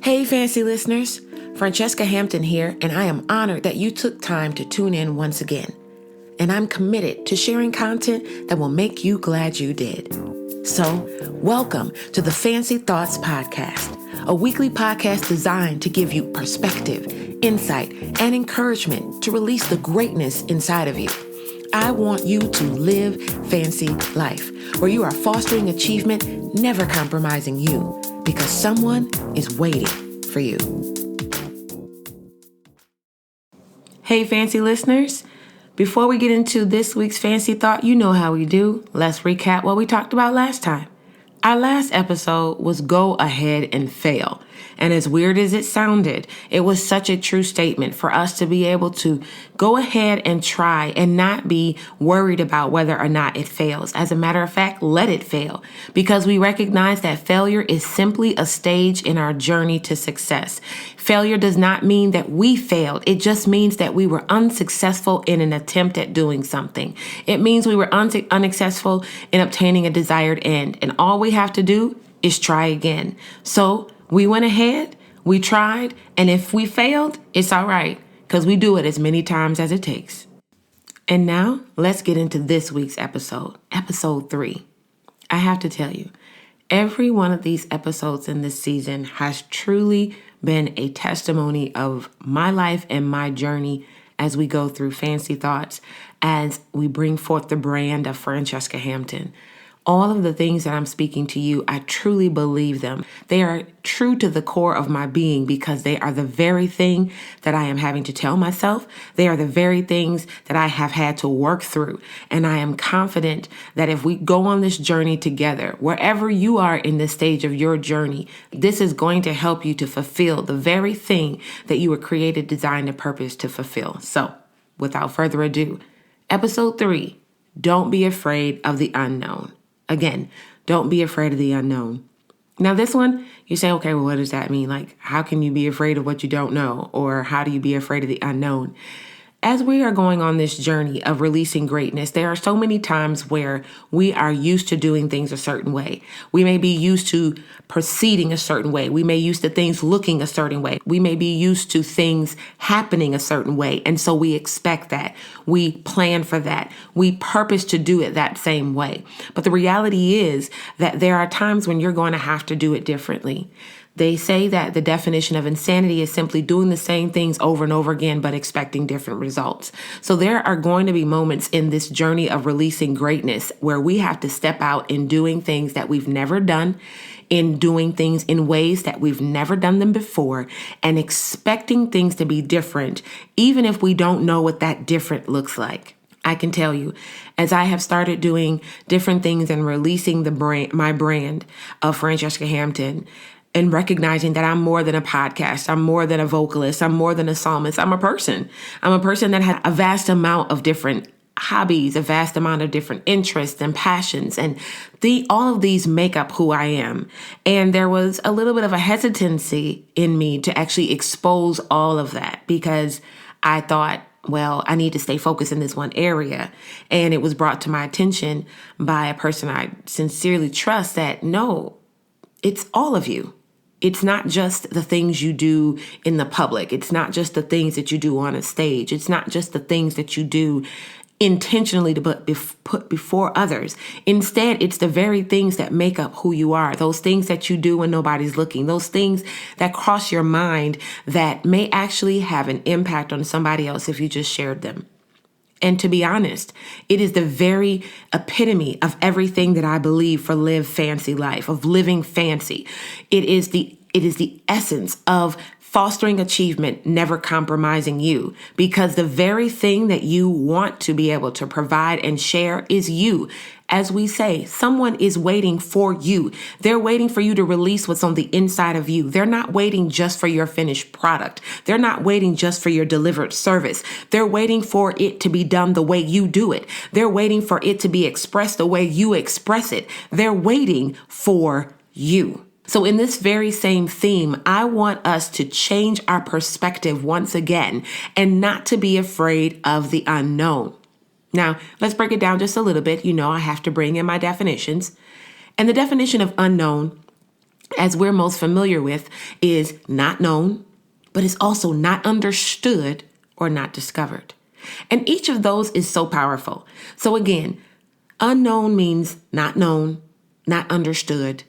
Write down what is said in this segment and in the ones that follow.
Hey, fancy listeners. Franchesca Hampton here, and I am honored that you took time to tune in once again. And I'm committed to sharing content that will make you glad you did. So, welcome to the Fancy Thoughts Podcast, a weekly podcast designed to give you perspective, insight, and encouragement to release the greatness inside of you. I want you to live fancy life, where you are fostering achievement, never compromising you, because someone is waiting for you. Hey, fancy listeners. Before we get into this week's fancy thought, you know how we do. Let's recap what we talked about last time. Our last episode was go ahead and fail. And as weird as it sounded, it was such a true statement for us to be able to go ahead and try and not be worried about whether or not it fails. As a matter of fact, let it fail, because we recognize that failure is simply a stage in our journey to success. Failure does not mean that we failed. It just means that we were unsuccessful in an attempt at doing something. It means we were unsuccessful in obtaining a desired end. And all we have to do is try again. So we went ahead, we tried, and if we failed, it's all right, because we do it as many times as it takes. And now, let's get into this week's episode, episode 3. I have to tell you, every one of these episodes in this season has truly been a testimony of my life and my journey as we go through Fancy Thoughts, as we bring forth the brand of Franchesca Hampton. All of the things that I'm speaking to you, I truly believe them. They are true to the core of my being, because they are the very thing that I am having to tell myself. They are the very things that I have had to work through. And I am confident that if we go on this journey together, wherever you are in this stage of your journey, this is going to help you to fulfill the very thing that you were created, designed, and purposed to fulfill. So, without further ado, episode 3, don't be afraid of the unknown. Again, don't be afraid of the unknown. Now, this one, you say, okay, well, what does that mean? Like, how can you be afraid of what you don't know? Or how do you be afraid of the unknown? As we are going on this journey of releasing greatness, there are so many times where we are used to doing things a certain way. We may be used to proceeding a certain way. We may be used to things looking a certain way. We may be used to things happening a certain way. And so we expect that. We plan for that. We purpose to do it that same way. But the reality is that there are times when you're going to have to do it differently. They say that the definition of insanity is simply doing the same things over and over again, but expecting different results. So there are going to be moments in this journey of releasing greatness where we have to step out in doing things that we've never done, in doing things in ways that we've never done them before, and expecting things to be different, even if we don't know what that different looks like. I can tell you, as I have started doing different things and releasing my brand of Franchesca Hampton, and recognizing that I'm more than a podcast, I'm more than a vocalist, I'm more than a psalmist, I'm a person. I'm a person that had a vast amount of different hobbies, a vast amount of different interests and passions, and all of these make up who I am. And there was a little bit of a hesitancy in me to actually expose all of that, because I thought, well, I need to stay focused in this one area. And it was brought to my attention by a person I sincerely trust that, no, it's all of you. It's not just the things you do in the public. It's not just the things that you do on a stage. It's not just the things that you do intentionally to put before others. Instead, it's the very things that make up who you are. Those things that you do when nobody's looking. Those things that cross your mind that may actually have an impact on somebody else if you just shared them. And to be honest, it is the very epitome of everything that I believe for live fancy life, of living fancy. It is the essence of fostering achievement, never compromising you, because the very thing that you want to be able to provide and share is you. As we say, someone is waiting for you. They're waiting for you to release what's on the inside of you. They're not waiting just for your finished product. They're not waiting just for your delivered service. They're waiting for it to be done the way you do it. They're waiting for it to be expressed the way you express it. They're waiting for you. So in this very same theme, I want us to change our perspective once again and not to be afraid of the unknown. Now, let's break it down just a little bit. You know, I have to bring in my definitions. And the definition of unknown as we're most familiar with, is not known, but it's also not understood or not discovered. And each of those is so powerful. So again, unknown means not known, not understood,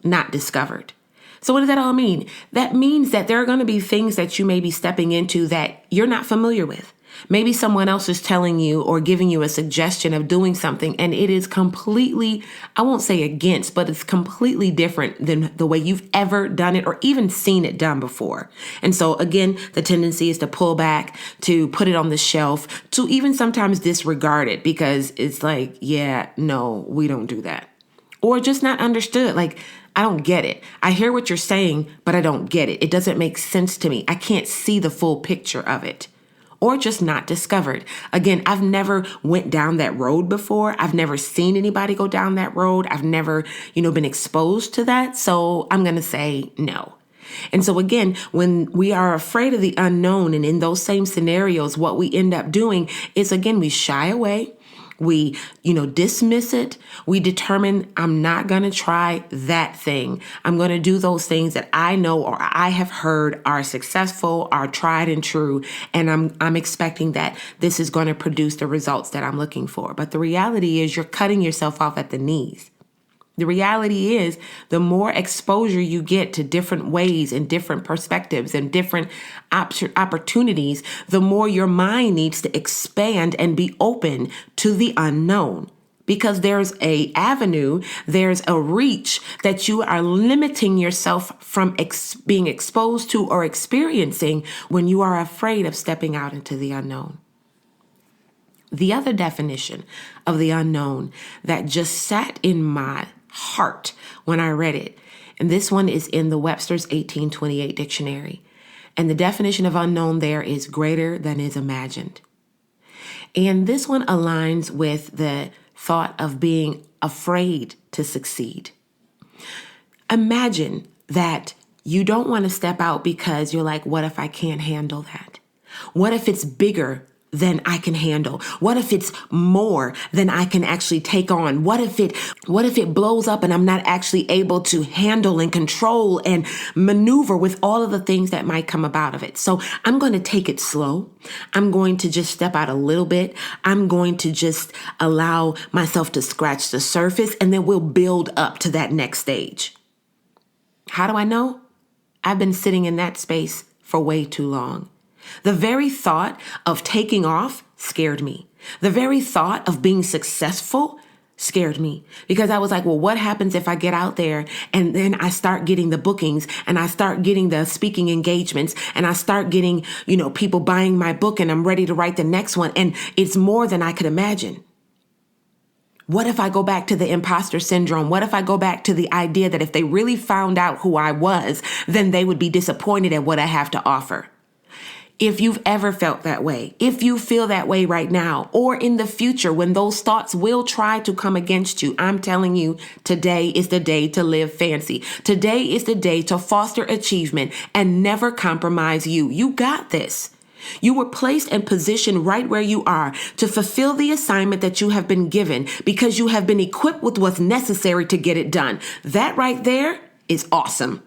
not discovered. So what does that all mean? That means that there are going to be things that you may be stepping into that you're not familiar with. Maybe someone else is telling you or giving you a suggestion of doing something, and it is completely, I won't say against, but it's completely different than the way you've ever done it or even seen it done before. And so again, the tendency is to pull back, to put it on the shelf, to even sometimes disregard it because it's like, yeah, no, we don't do that. Or just not understood. Like, I don't get it. I hear what you're saying, but I don't get it. It doesn't make sense to me. I can't see the full picture of it. Or just not discovered. Again, I've never went down that road before. I've never seen anybody go down that road. I've never, been exposed to that. So I'm going to say no. And so again, when we are afraid of the unknown and in those same scenarios, what we end up doing is, again, we shy away. We, dismiss it. We determine I'm not going to try that thing. I'm going to do those things that I know or I have heard are successful, are tried and true. And I'm expecting that this is going to produce the results that I'm looking for. But the reality is you're cutting yourself off at the knees. The reality is the more exposure you get to different ways and different perspectives and different opportunities, the more your mind needs to expand and be open to the unknown. Because there's a avenue, there's a reach that you are limiting yourself from being exposed to or experiencing when you are afraid of stepping out into the unknown. The other definition of the unknown that just sat in my heart when I read it, and this one is in the Webster's 1828 dictionary, and the definition of unknown there is greater than is imagined. And this one aligns with the thought of being afraid to succeed. Imagine that you don't want to step out because you're like, what if I can't handle that? What if it's bigger than I can handle? What if it's more than I can actually take on? What if it blows up and I'm not actually able to handle and control and maneuver with all of the things that might come about of it? So I'm going to take it slow. I'm going to just step out a little bit. I'm going to just allow myself to scratch the surface, and then we'll build up to that next stage. How do I know? I've been sitting in that space for way too long. The very thought of taking off scared me. The very thought of being successful scared me because I was like, well, what happens if I get out there and then I start getting the bookings and I start getting the speaking engagements and I start getting, people buying my book and I'm ready to write the next one and it's more than I could imagine. What if I go back to the imposter syndrome? What if I go back to the idea that if they really found out who I was, then they would be disappointed at what I have to offer? If you've ever felt that way, if you feel that way right now, or in the future when those thoughts will try to come against you, I'm telling you, today is the day to live fancy. Today is the day to foster achievement and never compromise you. You got this. You were placed and positioned right where you are to fulfill the assignment that you have been given because you have been equipped with what's necessary to get it done. That right there is awesome.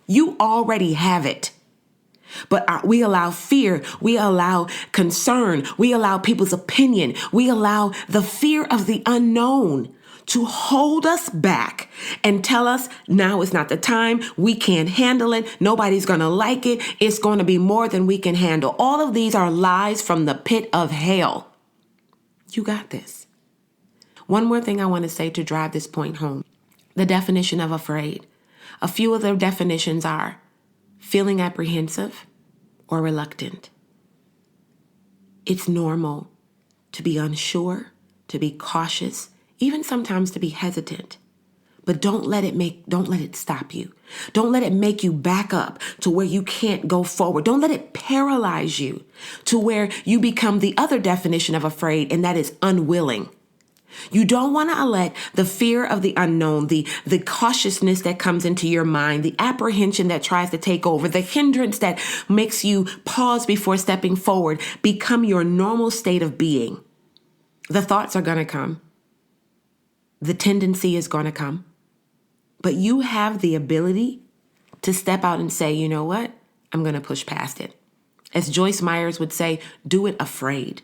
You already have it. But we allow fear, we allow concern, we allow people's opinion, we allow the fear of the unknown to hold us back and tell us now is not the time, we can't handle it, nobody's going to like it, it's going to be more than we can handle. All of these are lies from the pit of hell. You got this. One more thing I want to say to drive this point home. The definition of afraid. A few of the definitions are feeling apprehensive or reluctant. It's normal to be unsure, to be cautious, even sometimes to be hesitant. But don't let it stop you. Don't let it make you back up to where you can't go forward. Don't let it paralyze you to where you become the other definition of afraid, and that is unwilling. You don't want to let the fear of the unknown, the cautiousness that comes into your mind, the apprehension that tries to take over, the hindrance that makes you pause before stepping forward, become your normal state of being. The thoughts are going to come. The tendency is going to come. But you have the ability to step out and say, you know what? I'm going to push past it. As Joyce Myers would say, do it afraid.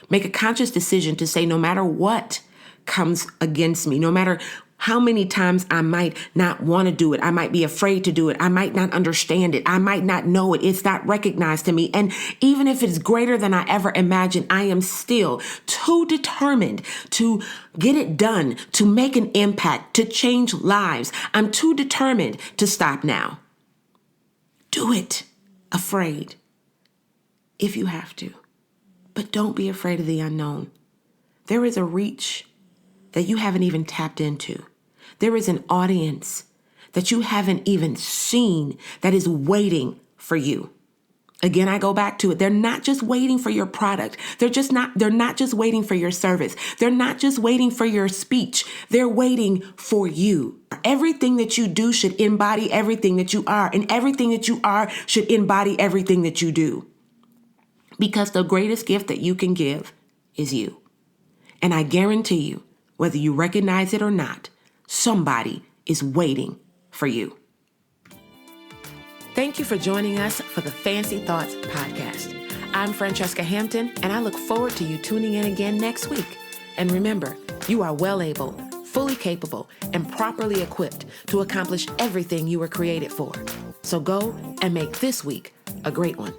Make a conscious decision to say, no matter what comes against me, no matter how many times I might not want to do it, I might be afraid to do it, I might not understand it, I might not know it, it's not recognized to me. And even if it's greater than I ever imagined, I am still too determined to get it done, to make an impact, to change lives. I'm too determined to stop now. Do it afraid if you have to. But don't be afraid of the unknown. There is a reach that you haven't even tapped into. There is an audience that you haven't even seen that is waiting for you. Again, I go back to it. They're not just waiting for your product. They're not just waiting for your service. They're not just waiting for your speech. They're waiting for you. Everything that you do should embody everything that you are, and everything that you are should embody everything that you do. Because the greatest gift that you can give is you. And I guarantee you, whether you recognize it or not, somebody is waiting for you. Thank you for joining us for the Fancy Thoughts podcast. I'm Franchesca Hampton, and I look forward to you tuning in again next week. And remember, you are well able, fully capable, and properly equipped to accomplish everything you were created for. So go and make this week a great one.